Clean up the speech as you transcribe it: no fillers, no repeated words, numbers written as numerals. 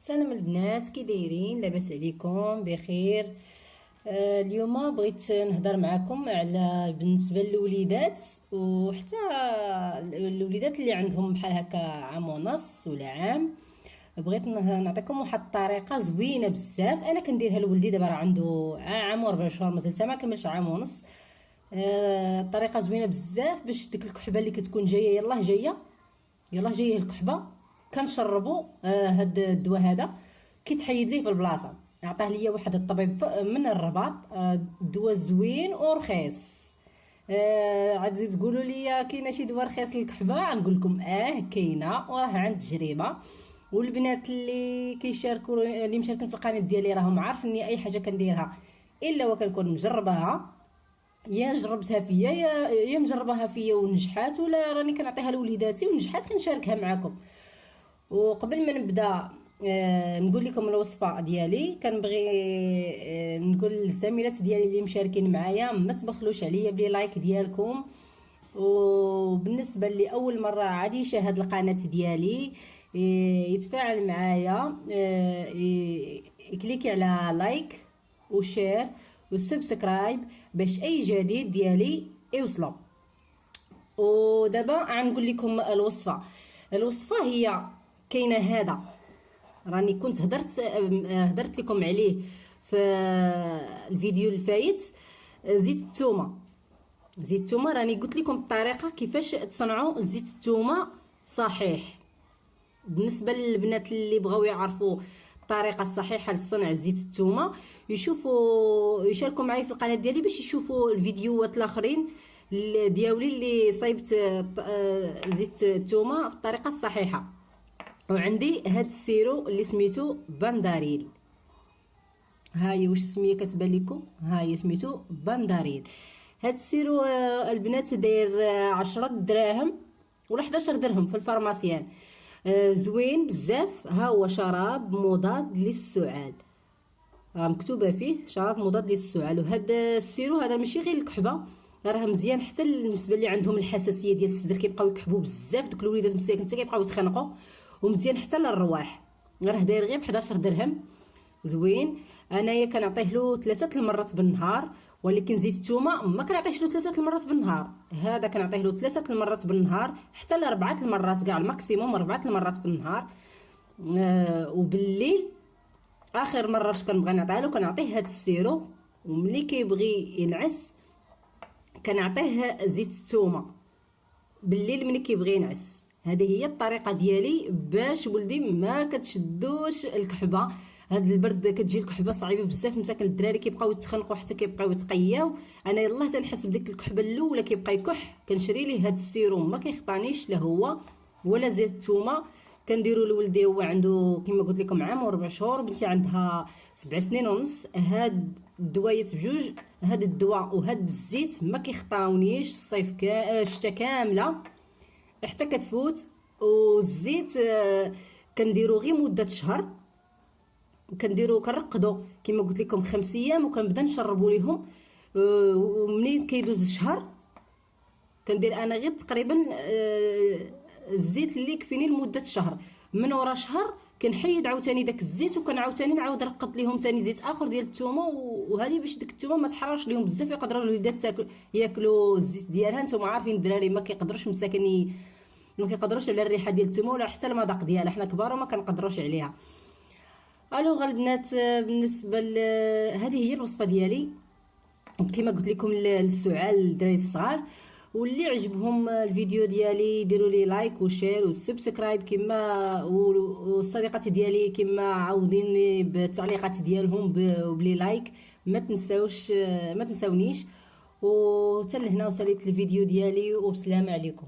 سلام البنات، كي دايرين؟ لاباس عليكم؟ بخير. اليوم بغيت نهضر معكم على بالنسبه للوليدات، وحتى الوليدات اللي عندهم بحال هكا عام ونص ولا عام. بغيت نعطيكم واحد الطريقه زوينه بزاف، انا كنديرها لولدي دابا راه عنده عام و4 شهور، مازال حتى ما كملش عام ونص. طريقه زوينه بزاف باش ديك الكحبه اللي كتكون جايه يلاه جايه الكحبه كنشربوا هاد الدواء هذا كيتحيد ليه في البلاصه. عطاه ليا واحد الطبيب من الرباط، دواء زوين ورخيص. عاد تقولوا لي كاينه شي دواء رخيص للكحبه؟ نقول لكم كاينه وراه عند تجربه. والبنات اللي كيشاركوا اللي مشاركين في القناه ديالي راهم عارفيني اي حاجه كنديرها الا وكنكون مجرباها، يا جربتها فيا يا مجرباها فيا ونجحات، ولا راني كنعطيها لوليداتي ونجحات كنشاركها معكم. وقبل ما نبدا نقول لكم الوصفه ديالي، كنبغي نقول للزميلات ديالي اللي مشاركين معايا ما تبخلوش عليا بلي لايك ديالكم. وبالنسبه اللي اول مره عادي يشاهد القناه ديالي يتفاعل معايا، يكليكي على لايك وشير وسبسكرايب باش اي جديد ديالي يوصلوا. ودابا غنقول لكم الوصفه هي كاينه هذا، راني كنت هدرت لكم عليه في الفيديو الفايت. زيت الثومه راني قلت لكم الطريقه كيفاش تصنعوا زيت الثومه صحيح. بالنسبه للبنات اللي بغاو يعرفوا الطريقه الصحيحه لصنع زيت الثومه، يشاركوا معي في القناه ديالي باش يشوفوا الفيديوهات الاخرين ديالي اللي صايبت زيت الثومه في الطريقه الصحيحه. وعندي هاد السيرو اللي سميتو بانداريل، هاي واش السميه كتبان لكم، هاي سميتو بانداريل. هاد السيرو البنات داير 10 دراهم ولا 11 درهم في الفارماسيان، زوين بزاف. ها هو شراب مضاد للسعال، مكتوبه فيه شراب مضاد للسعال. وهذا السيرو هذا ماشي غير الكحبه، راه مزيان حتى بالنسبه اللي عندهم الحساسيه ديال الصدر، كيبقاو يكحبوا بزاف دوك الوليدات مساكن حتى كيبقاو يتخنقوا. ومزيان حتى للرواح، راه داير غير ب 11 درهم، زوين. انايا كنعطيه له 3 المرات بالنهار، ولكن زيت الثومه ما كنعطيهش له 3 المرات بالنهار، هذا كنعطيه له 3 المرات بالنهار حتى ل 4 المرات، كاع الماكسيموم 4 المرات في النهار. وبالليل اخر مره كنبغي نعطيها له كنعطيه هذا السيرو. وملي كيبغي ينعس كنعطيه زيت الثومه بالليل ملي كيبغي ينعس. هذه هي الطريقه ديالي باش ولدي ما كتشدوش الكحبه. هاد البرد كتجي الكحبه صعيبه بزاف، مساكن الدراري كيبقاو يتخنقوا حتى كيبقاو يتقياو. انا يلاه تنحس بديك الكحبه الاولى كيبقى يكح، كنشري ليه هاد السيروم ما كيخطانيش لا هو ولا زيت الثومه. كنديروا لولدي هو عنده كما قلت لكم عام و4 شهور، بنتي عندها 7 سنين ونص. هاد الدوايات بجوج، هاد الدواء وهاد الزيت ما كيخطاونيش الصيف الشتا كامله حتى كتفوت. والزيت كنديرو غير مده شهر، كنرقدو كما قلت لكم 5 ايام وكنبدا نشربوا ليهم. ومنين كيدوز الشهر كندير انا غير تقريبا الزيت اللي يكفيني لمده شهر. من ورا شهر كنحيد عاوتاني داك الزيت وكنعاوتاني نعاود نرقد ليهم ثاني زيت اخر ديال الثومه. وهذه باش ديك الثومه ما تحررش ليهم بزاف، يقدروا الوليدات ياكلوا الزيت ديالها. نتوما عارفين الدراري ما كيقدروش مساكن ما كيقدروش على الريحه ديال الثومه ولا حتى المذاق ديالها، حنا كبار وما كنقدروش عليها. الوغ البنات، بالنسبه هذه هي الوصفه ديالي كما قلت لكم للسعال الدراري الصغار. واللي عجبهم الفيديو ديالي ديروا لي لايك وشير وسبسكرايب، كما والصديقات ديالي كما عاودين بالتعليقات ديالهم بلي لايك. ما تنساونيش. وحتى لهنا وصلت الفيديو ديالي، وبسلامه عليكم.